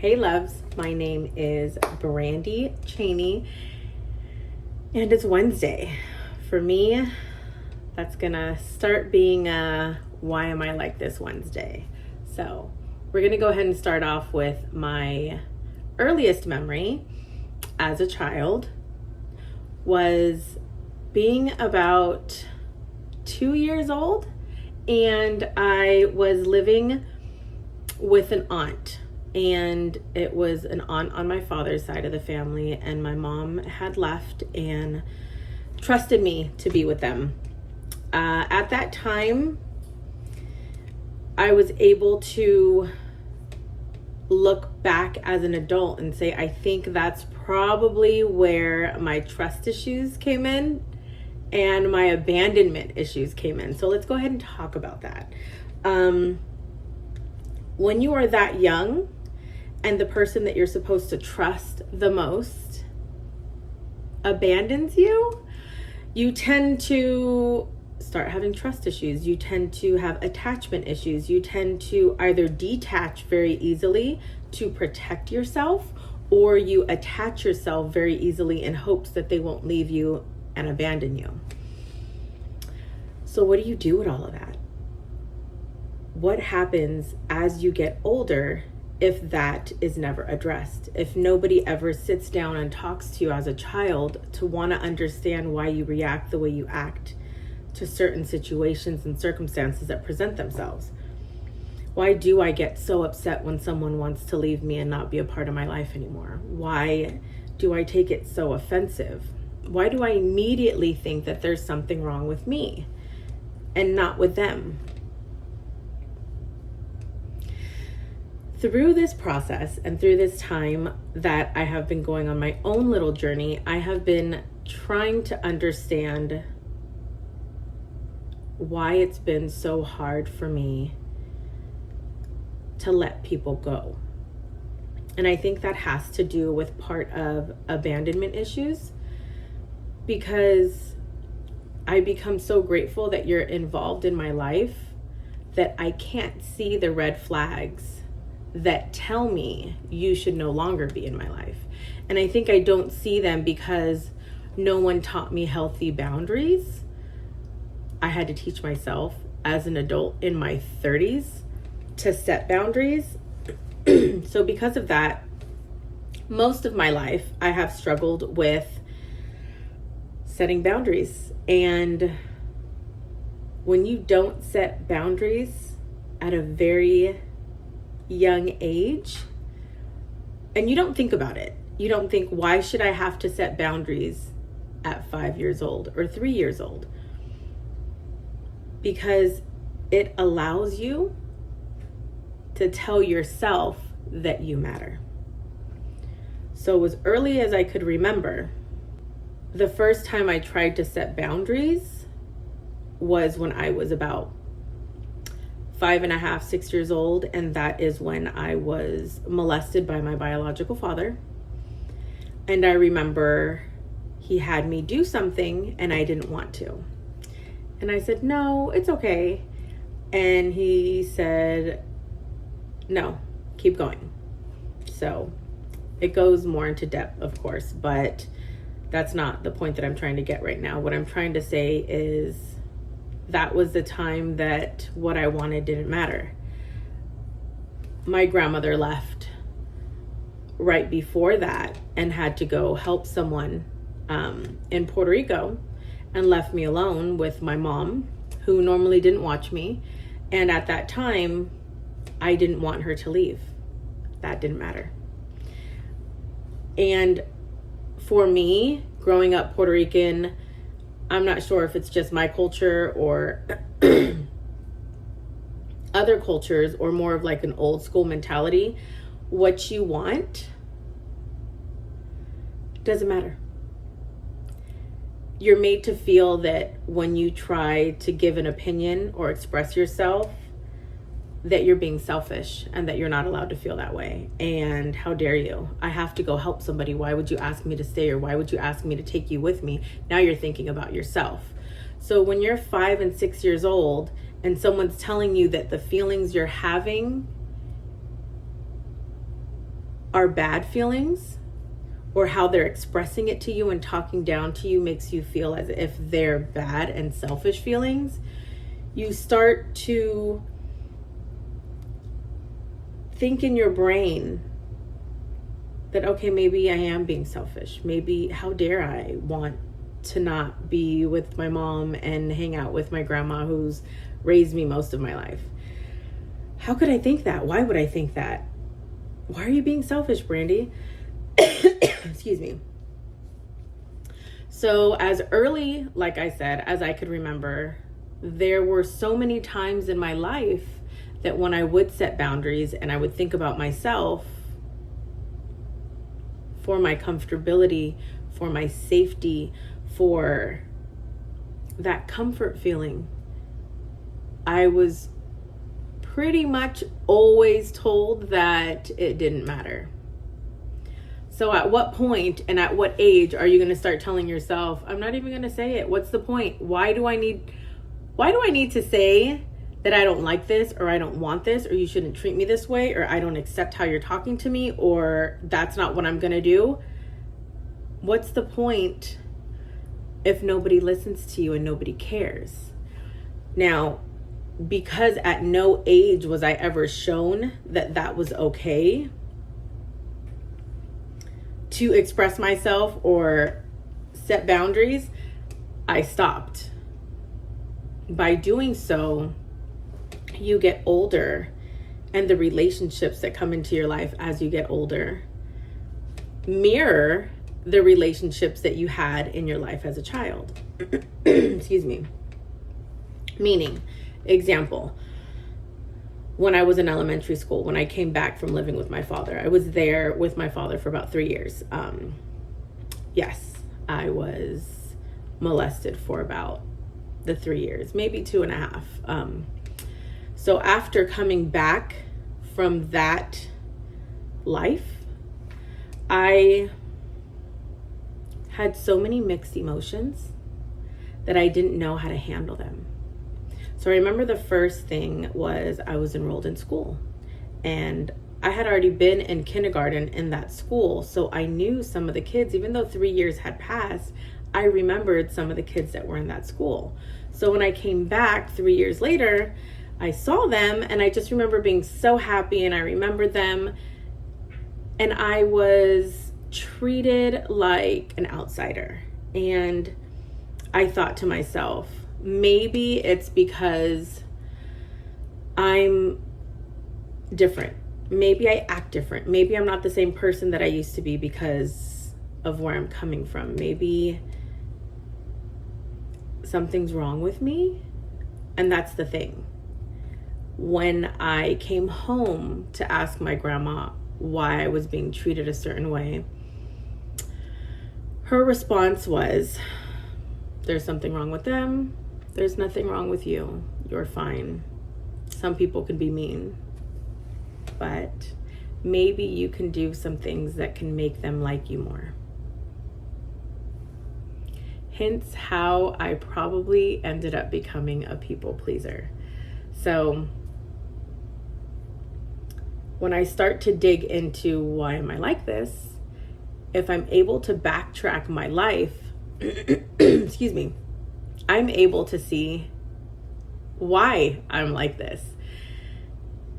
Hey loves, my name is Brandy Cheney and it's Wednesday. For me, that's gonna start being a why am I like this Wednesday. So we're gonna go ahead and start off with my earliest memory as a child was being about 2 years old, and I was living with an aunt. And it was an aunt on my father's side of the family, and my mom had left and trusted me to be with them. At that time, I was able to look back as an adult and say, I think that's probably where my trust issues came in and my abandonment issues came in. So let's go ahead and talk about that. When you are that young, and the person that you're supposed to trust the most abandons you, you tend to start having trust issues. You tend to have attachment issues. You tend to either detach very easily to protect yourself, or you attach yourself very easily in hopes that they won't leave you and abandon you. So what do you do with all of that? What happens as you get older if that is never addressed? If nobody ever sits down and talks to you as a child to want to understand why you react the way you act to certain situations and circumstances that present themselves? Why do I get so upset when someone wants to leave me and not be a part of my life anymore? Why do I take it so offensive? Why do I immediately think that there's something wrong with me and not with them? Through this process and through this time that I have been going on my own little journey, I have been trying to understand why it's been so hard for me to let people go. And I think that has to do with part of abandonment issues, because I become so grateful that you're involved in my life that I can't see the red flags that tell me you should no longer be in my life. And I think I don't see them because no one taught me healthy boundaries. I had to teach myself as an adult in my 30s to set boundaries. So because of that, most of my life I have struggled with setting boundaries. And when you don't set boundaries at a very young age, and you don't think about it, you don't think, why should I have to set boundaries at 5 years old or 3 years old? Because it allows you to tell yourself that you matter. So as early as I could remember, the first time I tried to set boundaries was when I was about 5.5, 6 years old, and that is when I was molested by my biological father. And I remember he had me do something and I didn't want to. And I said, no, it's okay. And he said, no, keep going. So it goes more into depth, of course, but that's not the point that I'm trying to get right now. What I'm trying to say is that was the time that what I wanted didn't matter. My grandmother left right before that and had to go help someone in Puerto Rico, and left me alone with my mom, who normally didn't watch me. And at that time, I didn't want her to leave. That didn't matter. And for me, growing up Puerto Rican, I'm not sure if it's just my culture or other cultures, or more of like an old school mentality. What you want doesn't matter. You're made to feel that when you try to give an opinion or express yourself, that you're being selfish and that you're not allowed to feel that way. And how dare you? I have to go help somebody. Why would you ask me to stay, or why would you ask me to take you with me? Now you're thinking about yourself. So when you're 5 and 6 years old and someone's telling you that the feelings you're having are bad feelings, or how they're expressing it to you and talking down to you makes you feel as if they're bad and selfish feelings, you start to think in your brain that, okay, maybe I am being selfish. Maybe, how dare I want to not be with my mom and hang out with my grandma who's raised me most of my life? How could I think that? Why would I think that? Why are you being selfish, Brandy? Excuse me. So as early, like I said, as I could remember, there were so many times in my life that when I would set boundaries and I would think about myself for my comfortability, for my safety, for that comfort feeling, I was pretty much always told that it didn't matter. So at what point and at what age are you going to start telling yourself, I'm not even going to say it. What's the point? Why do I need to say that I don't like this, or I don't want this, or you shouldn't treat me this way, or I don't accept how you're talking to me, or that's not what I'm going to do? What's the point if nobody listens to you and nobody cares? Now, because at no age was I ever shown that that was okay to express myself or set boundaries, I stopped. By doing so, you get older, and the relationships that come into your life as you get older mirror the relationships that you had in your life as a child. Excuse me. Meaning, example, when I was in elementary school, when I came back from living with my father, I was there with my father for about 3 years. Yes, I was molested for about the 3 years, maybe 2.5. So after coming back from that life, I had so many mixed emotions that I didn't know how to handle them. So I remember the first thing was I was enrolled in school, and I had already been in kindergarten in that school. So I knew some of the kids, even though 3 years had passed, I remembered some of the kids that were in that school. So when I came back 3 years later, I saw them, and I just remember being so happy, and I remembered them, and I was treated like an outsider. And I thought to myself, maybe it's because I'm different. Maybe I act different. Maybe I'm not the same person that I used to be because of where I'm coming from. Maybe something's wrong with me. And that's the thing. When I came home to ask my grandma why I was being treated a certain way, her response was, there's something wrong with them. There's nothing wrong with you. You're fine. Some people can be mean, but maybe you can do some things that can make them like you more. Hence how I probably ended up becoming a people pleaser. So when I start to dig into why am I like this, if I'm able to backtrack my life, excuse me, I'm able to see why I'm like this.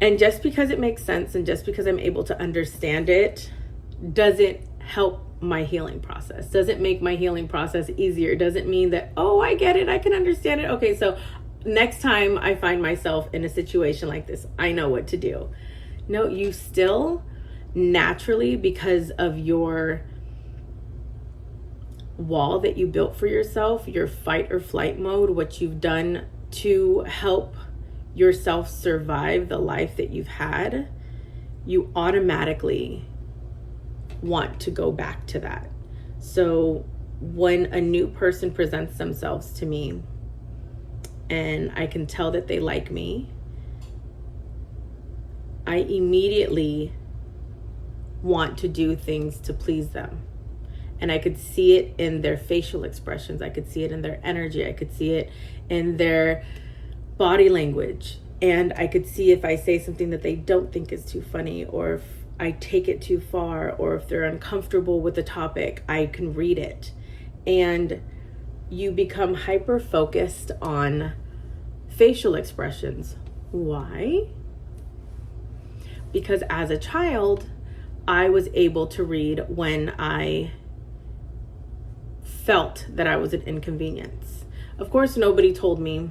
And just because it makes sense and just because I'm able to understand it doesn't help my healing process, doesn't make my healing process easier, doesn't mean that, oh, I get it, I can understand it. Okay, so next time I find myself in a situation like this, I know what to do. No, you still naturally, because of your wall that you built for yourself, your fight or flight mode, what you've done to help yourself survive the life that you've had, you automatically want to go back to that. So when a new person presents themselves to me and I can tell that they like me, I immediately want to do things to please them. And I could see it in their facial expressions. I could see it in their energy. I could see it in their body language. And I could see if I say something that they don't think is too funny, or if I take it too far, or if they're uncomfortable with the topic, I can read it. And you become hyper focused on facial expressions. Why? Because as a child, I was able to read when I felt that I was an inconvenience. Of course, nobody told me.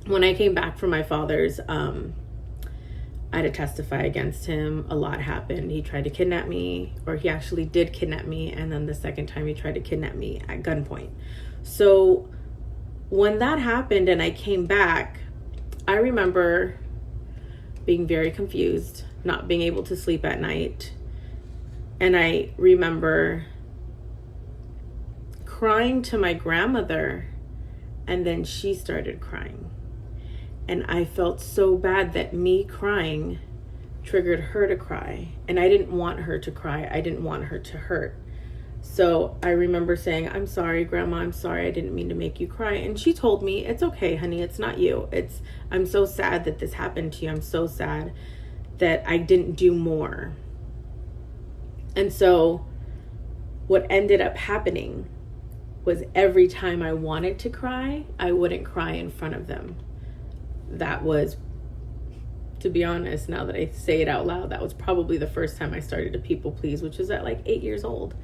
When I came back from my father's, I had to testify against him. A lot happened. He tried to kidnap me, or he actually did kidnap me. And then the second time he tried to kidnap me at gunpoint. So when that happened and I came back, I remember being very confused, not being able to sleep at night. And I remember crying to my grandmother, and then she started crying. And I felt so bad that me crying triggered her to cry. And I didn't want her to cry. I didn't want her to hurt. So I remember saying, I'm sorry, Grandma, I'm sorry. I didn't mean to make you cry. And she told me, it's okay, honey. It's not you. I'm so sad that this happened to you. I'm so sad that I didn't do more. And so what ended up happening was every time I wanted to cry, I wouldn't cry in front of them. That was, to be honest, now that I say it out loud, that was probably the first time I started to people please, which was at like 8 years old.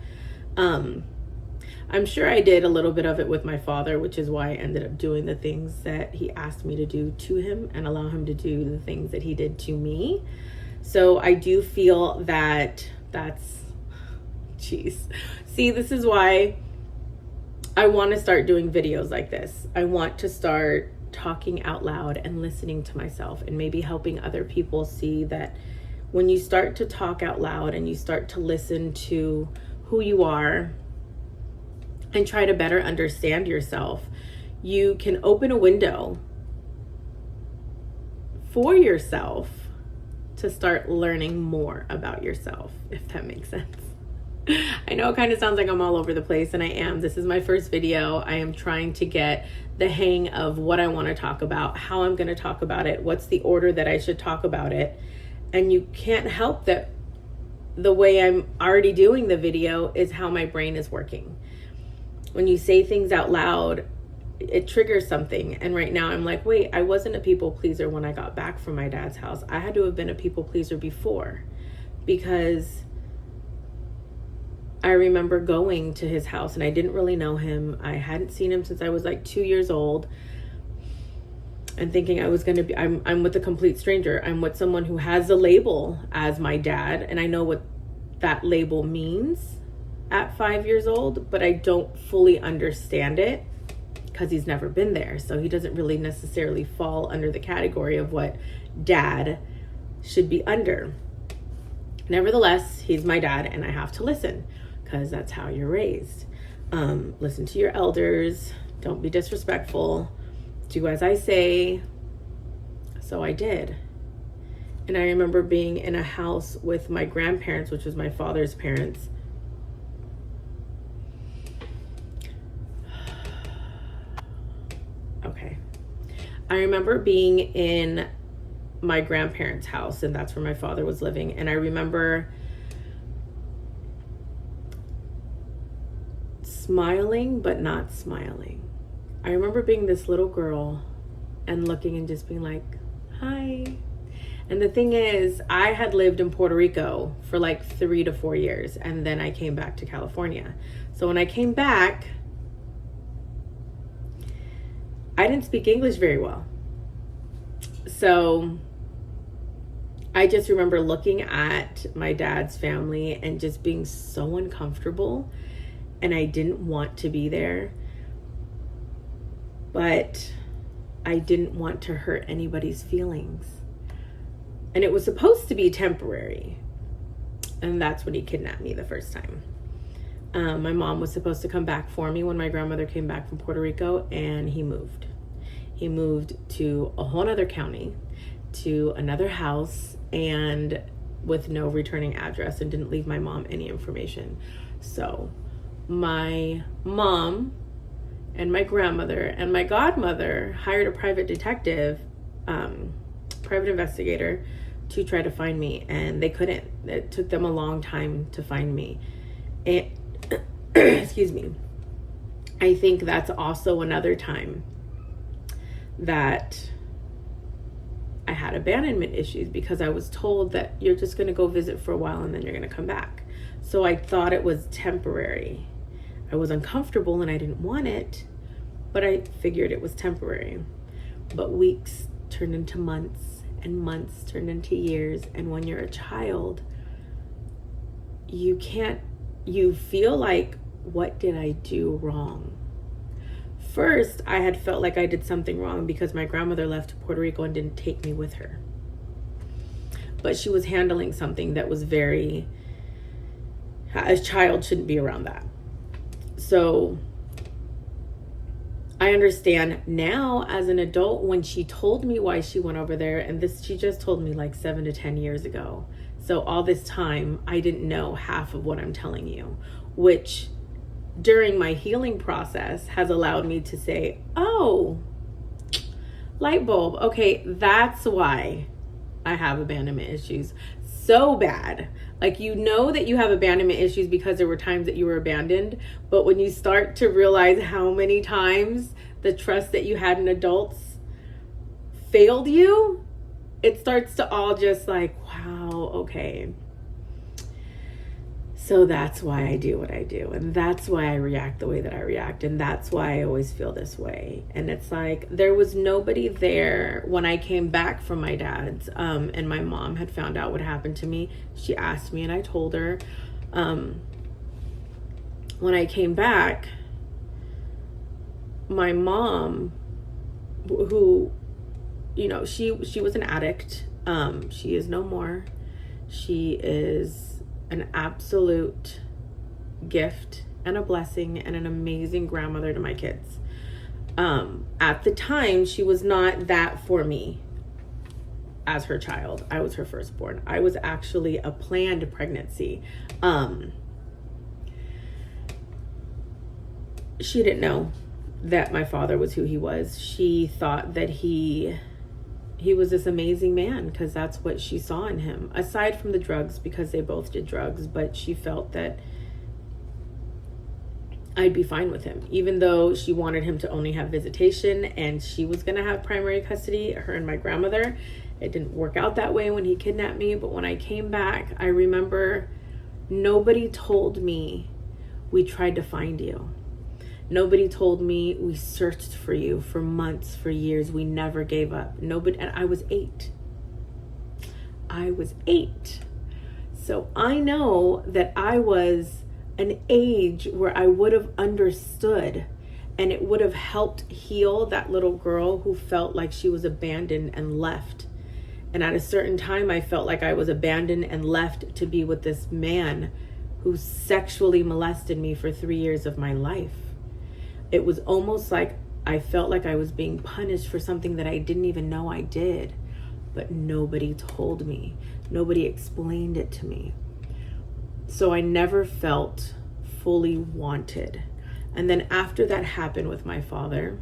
I'm sure I did a little bit of it with my father, which is why I ended up doing the things that he asked me to do to him and allow him to do the things that he did to me. So I do feel that jeez. See, this is why I want to start doing videos like this. I want to start talking out loud and listening to myself, and maybe helping other people see that when you start to talk out loud and you start to listen to who you are and try to better understand yourself, you can open a window for yourself to start learning more about yourself, if that makes sense. I know it kind of sounds like I'm all over the place, and I am. This is my first video. I am trying to get the hang of what I want to talk about, how I'm going to talk about it, what's the order that I should talk about it. And you can't help that the way I'm already doing the video is how my brain is working. When you say things out loud, it triggers something. And right now I'm like, wait, I wasn't a people pleaser when I got back from my dad's house. I had to have been a people pleaser before, because I remember going to his house and I didn't really know him. I hadn't seen him since I was like 2 years old, and thinking I was going to be, I'm with a complete stranger. I'm with someone who has a label as my dad, and I know what that label means at 5 years old, but I don't fully understand it because he's never been there. So he doesn't really necessarily fall under the category of what dad should be under. Nevertheless, he's my dad, and I have to listen, because that's how you're raised. Listen to your elders. Don't be disrespectful. Do as I say. So I did. And I remember being in a house with my grandparents, which was my father's parents. Okay. I remember being in my grandparents' house, and that's where my father was living. And I remember smiling, but not smiling. I remember being this little girl and looking and just being like, hi. And the thing is, I had lived in Puerto Rico for like 3 to 4 years, and then I came back to California. So when I came back, I didn't speak English very well. So I just remember looking at my dad's family and just being so uncomfortable, and I didn't want to be there, but I didn't want to hurt anybody's feelings. And it was supposed to be temporary. And that's when he kidnapped me the first time. My mom was supposed to come back for me when my grandmother came back from Puerto Rico, and he moved. He moved to a whole other county, to another house, and with no returning address, and didn't leave my mom any information. So my mom and my grandmother and my godmother hired a private detective, private investigator, to try to find me, and they couldn't. It took them a long time to find me. And excuse me. I think that's also another time that I had abandonment issues, because I was told that you're just going to go visit for a while and then you're going to come back. So I thought it was temporary. I was uncomfortable and I didn't want it, but I figured it was temporary. But weeks turned into months, and months turned into years. And when you're a child, you feel like, what did I do wrong? First, I had felt like I did something wrong because my grandmother left to Puerto Rico and didn't take me with her. But she was handling something that was a child shouldn't be around that. So I understand now as an adult when she told me why she went over there, and she just told me like 7 to 10 years ago. So all this time, I didn't know half of what I'm telling you, which during my healing process has allowed me to say, oh, light bulb. Okay, that's why I have abandonment issues so bad. Like, you know that you have abandonment issues because there were times that you were abandoned. But when you start to realize how many times the trust that you had in adults failed you, it starts to all just like, wow, okay. So that's why I do what I do. And that's why I react the way that I react. And that's why I always feel this way. And it's like, there was nobody there when I came back from my dad's, and my mom had found out what happened to me. She asked me and I told her. When I came back, my mom, who, you know, she was an addict. She is no more. She is an absolute gift and a blessing and an amazing grandmother to my kids. At the time, she was not that for me as her child. I was her firstborn. I was actually a planned pregnancy. She didn't know that my father was who he was. She thought that he was this amazing man because that's what she saw in him, aside from the drugs, because they both did drugs. But she felt that I'd be fine with him, even though she wanted him to only have visitation and she was going to have primary custody, her and my grandmother. It didn't work out that way when he kidnapped me. But when I came back, I remember nobody told me we tried to find you. Nobody told me we searched for you for months, for years. We never gave up. Nobody, and I was 8. So I know that I was an age where I would have understood, and it would have helped heal that little girl who felt like she was abandoned and left. And at a certain time, I felt like I was abandoned and left to be with this man who sexually molested me for 3 years of my life. It was almost like I felt like I was being punished for something that I didn't even know I did. But nobody told me. Nobody explained it to me. So I never felt fully wanted. And then after that happened with my father,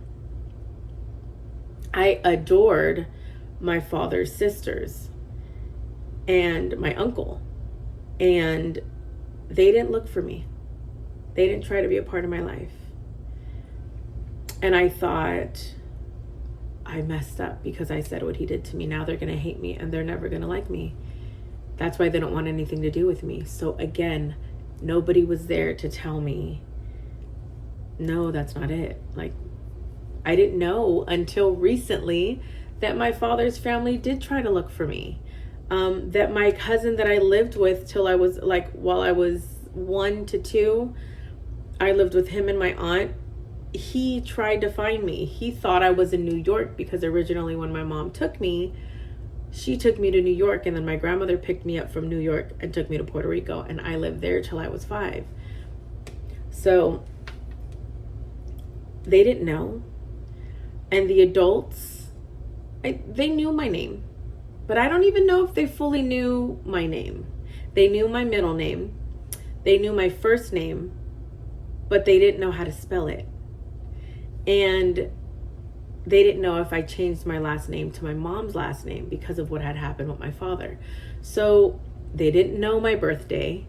I adored my father's sisters and my uncle. And they didn't look for me. They didn't try to be a part of my life. And I thought, I messed up because I said what he did to me. Now they're going to hate me and they're never going to like me. That's why they don't want anything to do with me. So again, nobody was there to tell me, no, that's not it. Like, I didn't know until recently that my father's family did try to look for me. That my cousin that I lived with till I was while I was 1 to 2, I lived with him and my aunt. He tried to find me. He thought I was in New York because originally when my mom took me, she took me to New York, and then my grandmother picked me up from New York and took me to Puerto Rico, and I lived there till I was 5. So they didn't know. And the adults, they knew my name, but I don't even know if they fully knew my name. They knew my middle name. They knew my first name, but they didn't know how to spell it. And they didn't know if I changed my last name to my mom's last name because of what had happened with my father. So they didn't know my birthday.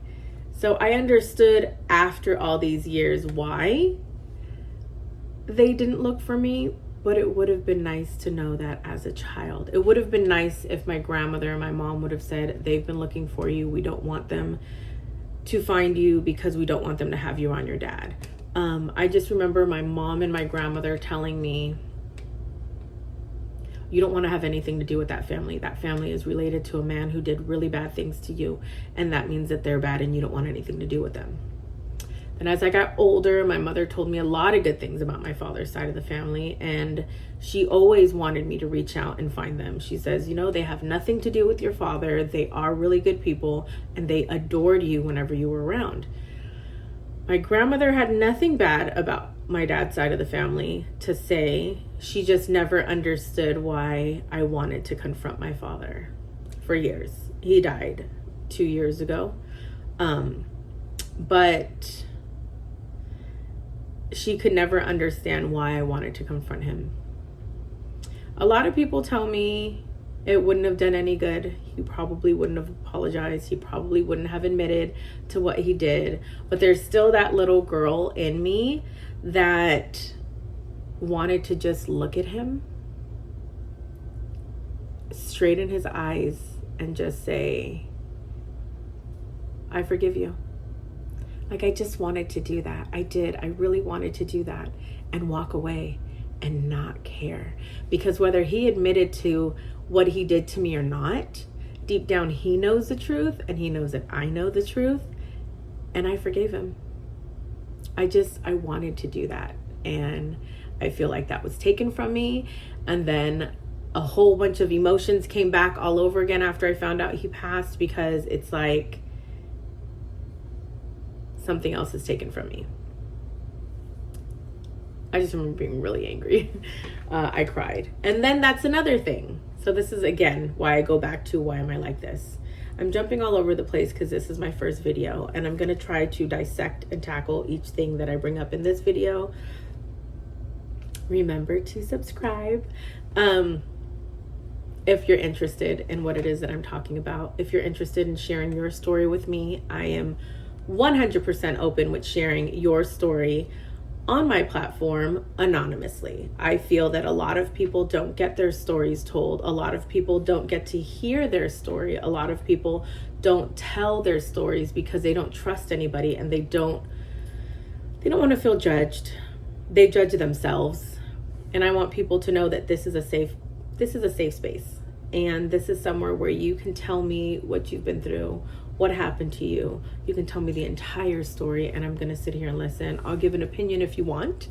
So I understood after all these years why they didn't look for me, but it would have been nice to know that as a child. It would have been nice if my grandmother and my mom would have said, they've been looking for you. We don't want them to find you because we don't want them to have you on your dad. I just remember my mom and my grandmother telling me, you don't want to have anything to do with that family. That family is related to a man who did really bad things to you. And that means that they're bad and you don't want anything to do with them. And as I got older, my mother told me a lot of good things about my father's side of the family. And she always wanted me to reach out and find them. She says, you know, they have nothing to do with your father. They are really good people and they adored you whenever you were around. My grandmother had nothing bad about my dad's side of the family to say. She just never understood why I wanted to confront my father for years. He died 2 years ago. But she could never understand why I wanted to confront him. A lot of people tell me it wouldn't have done any good. He probably wouldn't have apologized. He probably wouldn't have admitted to what he did. But there's still that little girl in me that wanted to just look at him straight in his eyes and just say, I forgive you. Like, I just wanted to do that. I did. I really wanted to do that and walk away and not care. Because whether he admitted to what he did to me or not, deep down he knows the truth and he knows that I know the truth, and I forgave him. I wanted to do that, and I feel like that was taken from me. And then a whole bunch of emotions came back all over again after I found out he passed, because it's like something else is taken from me. I just remember being really angry. I cried. And then that's another thing. So this is, again, why I go back to why am I like this? I'm jumping all over the place because this is my first video, and I'm going to try to dissect and tackle each thing that I bring up in this video. Remember to subscribe if you're interested in what it is that I'm talking about. If you're interested in sharing your story with me, I am 100% open with sharing your story on my platform anonymously. I feel that a lot of people don't get their stories told. A lot of people don't get to hear their story. A lot of people don't tell their stories because they don't trust anybody, and they don't want to feel judged. They judge themselves. And I want people to know that this is a safe space. And this is somewhere where you can tell me what you've been through, what happened to you. You can tell me the entire story, and I'm going to sit here and listen. I'll give an opinion if you want,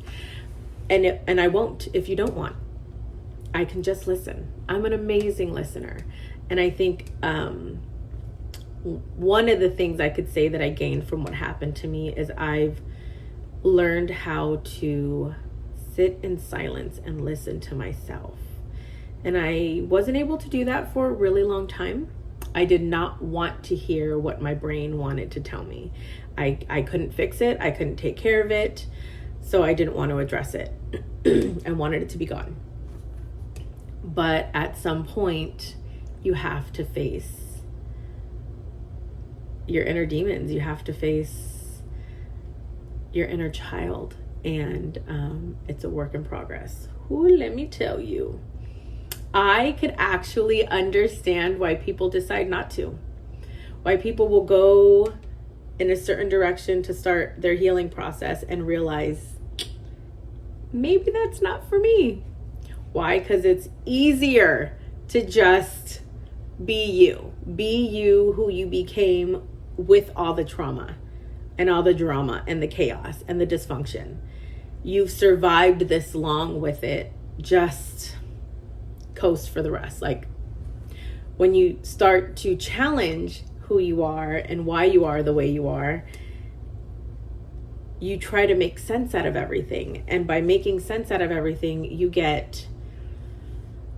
and I won't if you don't want. I can just listen. I'm an amazing listener. And I think one of the things I could say that I gained from what happened to me is I've learned how to sit in silence and listen to myself. And I wasn't able to do that for a really long time. I did not want to hear what my brain wanted to tell me. I couldn't fix it. I couldn't take care of it. So I didn't want to address it. I wanted it to be gone. But at some point, you have to face your inner demons. You have to face your inner child. And it's a work in progress. Ooh, let me tell you. I could actually understand why people decide not to. Why people will go in a certain direction to start their healing process and realize, maybe that's not for me. Why? Because it's easier to just be you. Be you who you became with all the trauma and all the drama and the chaos and the dysfunction. You've survived this long with it. Just coast for the rest. Like, when you start to challenge who you are and why you are the way you are, you try to make sense out of everything. And by making sense out of everything, you get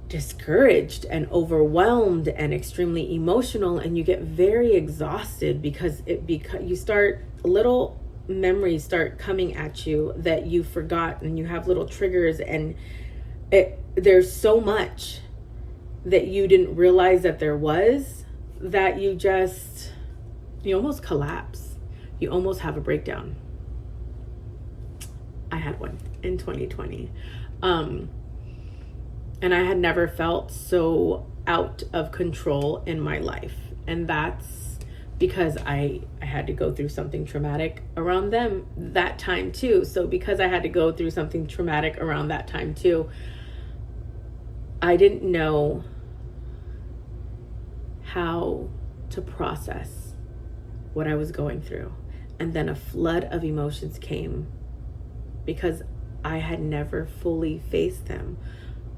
discouraged and overwhelmed and extremely emotional, and you get very exhausted because you start, little memories start coming at you that you forgot, and you have little triggers, and there's so much that you didn't realize that there was, that you almost collapse. You almost have a breakdown. I had one in 2020. And I had never felt so out of control in my life. And that's because I had to go through something traumatic around that time too. So because I had to go through something traumatic around that time too, I didn't know how to process what I was going through. And then a flood of emotions came because I had never fully faced them.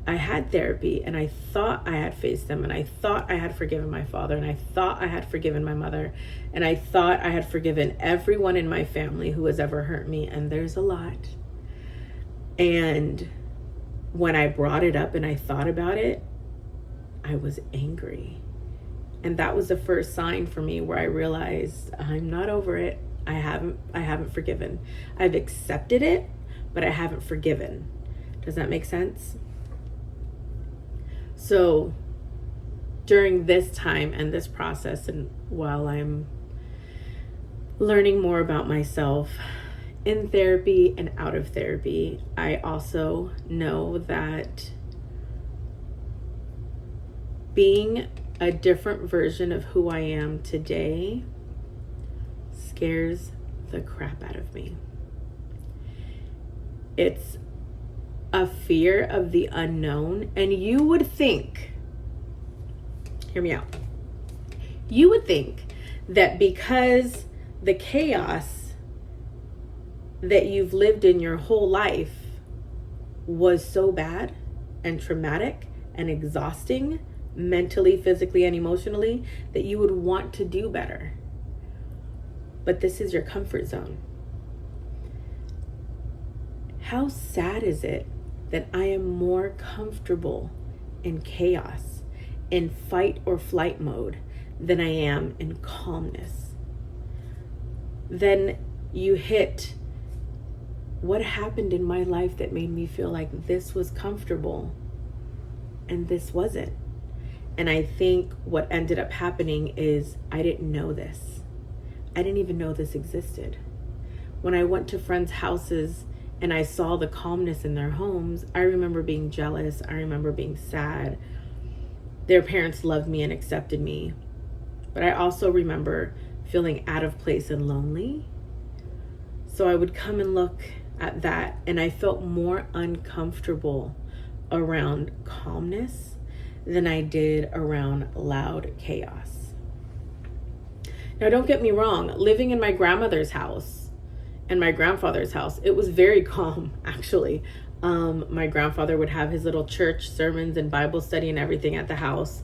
I had therapy and I thought I had faced them, and I thought I had forgiven my father, and I thought I had forgiven my mother, and I thought I had forgiven everyone in my family who has ever hurt me, and there's a lot. And when I brought it up and I thought about it, I was angry. And that was the first sign for me where I realized I'm not over it. I haven't forgiven. I've accepted it, but I haven't forgiven. Does that make sense? So during this time and this process, and while I'm learning more about myself in therapy and out of therapy, I also know that being a different version of who I am today scares the crap out of me. It's a fear of the unknown. And you would think, hear me out, you would think that because the chaos that you've lived in your whole life was so bad and traumatic and exhausting, mentally, physically, and emotionally, that you would want to do better. But this is your comfort zone. How sad is it that I am more comfortable in chaos, in fight or flight mode, than I am in calmness? Then you hit what happened in my life that made me feel like this was comfortable and this wasn't. And I think what ended up happening is I didn't know this. I didn't even know this existed. When I went to friends' houses and I saw the calmness in their homes, I remember being jealous. I remember being sad. Their parents loved me and accepted me. But I also remember feeling out of place and lonely. So I would come and look at that, and I felt more uncomfortable around calmness than I did around loud chaos. Now, don't get me wrong, living in my grandmother's house and my grandfather's house, it was very calm, actually. My grandfather would have his little church sermons and Bible study and everything at the house.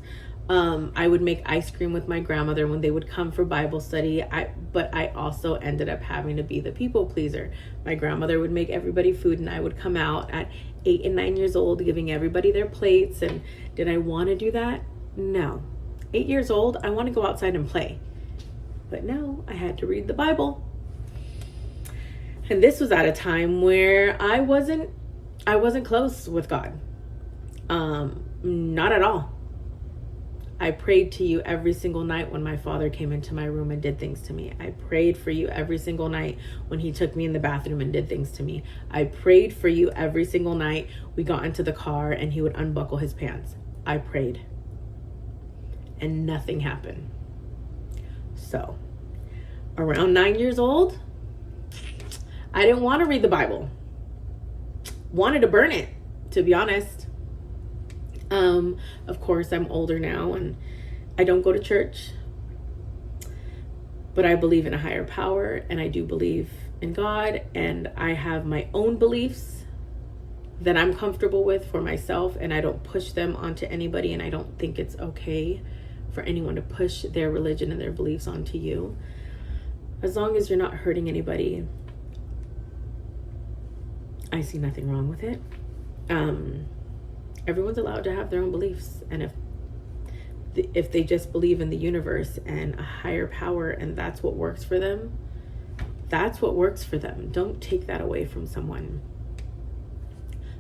I would make ice cream with my grandmother when they would come for Bible study. But I also ended up having to be the people pleaser. My grandmother would make everybody food, and I would come out at 8 and 9 years old giving everybody their plates. And did I want to do that? No. 8 years old, I want to go outside and play. But no, I had to read the Bible. And this was at a time where I wasn't close with God. Not at all. I prayed to you every single night when my father came into my room and did things to me. I prayed for you every single night when he took me in the bathroom and did things to me. I prayed for you every single night we got into the car and he would unbuckle his pants. I prayed. And nothing happened. So, around 9 years old, I didn't want to read the Bible. Wanted to burn it, to be honest. Of course, I'm older now and I don't go to church. But I believe in a higher power, and I do believe in God, and I have my own beliefs that I'm comfortable with for myself, and I don't push them onto anybody, and I don't think it's okay for anyone to push their religion and their beliefs onto you. As long as you're not hurting anybody, I see nothing wrong with it. Everyone's allowed to have their own beliefs, and if they just believe in the universe and a higher power, and that's what works for them, that's what works for them. Don't take that away from someone.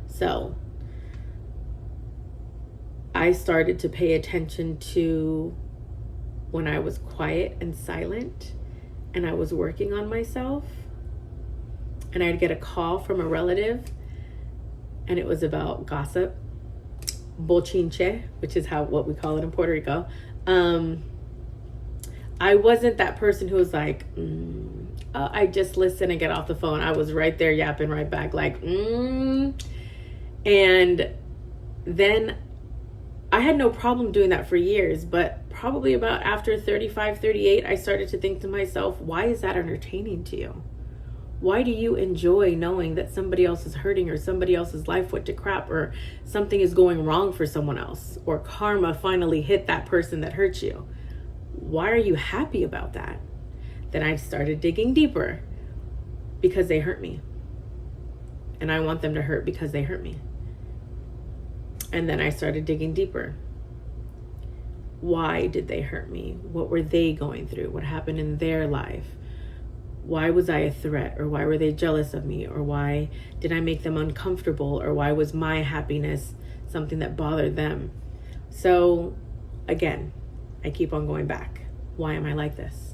So I started to pay attention to when I was quiet and silent and I was working on myself, and I'd get a call from a relative and it was about gossip, bochinche, which is what we call it in Puerto Rico. I wasn't that person who was like, I just listen and get off the phone. I was right there yapping right back like, And then I had no problem doing that for years, but probably about after 35, 38, I started to think to myself, why is that entertaining to you? Why do you enjoy knowing that somebody else is hurting, or somebody else's life went to crap, or something is going wrong for someone else, or karma finally hit that person that hurt you? Why are you happy about that? Then I started digging deeper, because they hurt me. And I want them to hurt because they hurt me. And then I started digging deeper. Why did they hurt me? What were they going through? What happened in their life? Why was I a threat? Or why were they jealous of me? Or why did I make them uncomfortable? Or why was my happiness something that bothered them? So again, I keep on going back. Why am I like this?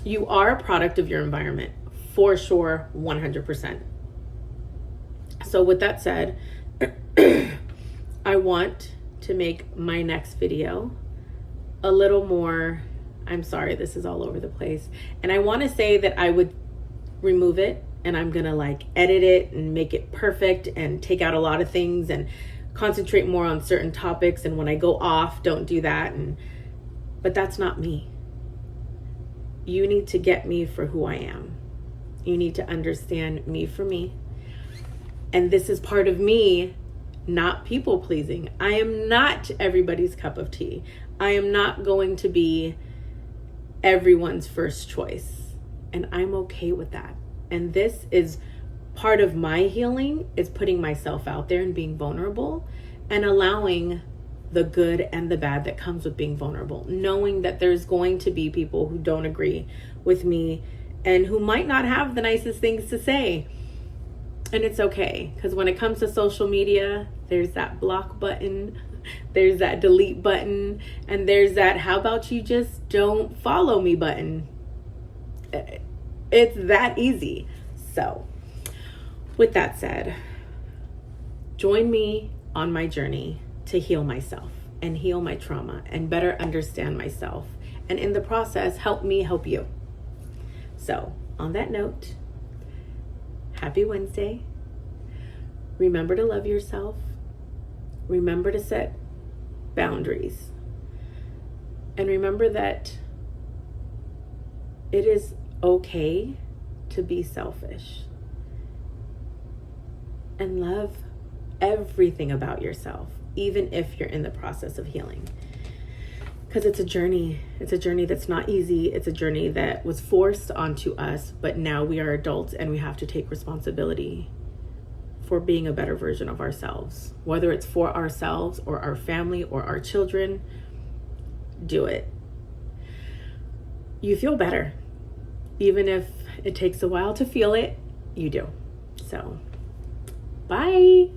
You are a product of your environment, for sure, 100%. So with that said, I want to make my next video a little more, I'm sorry, this is all over the place. And I want to say that I would remove it, and I'm going to like edit it and make it perfect and take out a lot of things and concentrate more on certain topics. And when I go off, don't do that. But that's not me. You need to get me for who I am. You need to understand me for me. And this is part of me not people pleasing. I am not everybody's cup of tea. I am not going to be everyone's first choice. And I'm okay with that. And this is part of my healing, is putting myself out there and being vulnerable and allowing the good and the bad that comes with being vulnerable. Knowing that there's going to be people who don't agree with me and who might not have the nicest things to say. And it's okay, because when it comes to social media, there's that block button, there's that delete button, and there's that how about you just don't follow me button. It's that easy. So with that said, join me on my journey to heal myself and heal my trauma and better understand myself. And in the process, help me help you. So on that note, happy Wednesday. Remember to love yourself. Remember to set boundaries. And remember that it is okay to be selfish. And love everything about yourself, even if you're in the process of healing. Because it's a journey. It's a journey that's not easy. It's a journey that was forced onto us, but now we are adults and we have to take responsibility for being a better version of ourselves. Whether it's for ourselves or our family or our children, do it. You feel better. Even if it takes a while to feel it, you do. So, bye.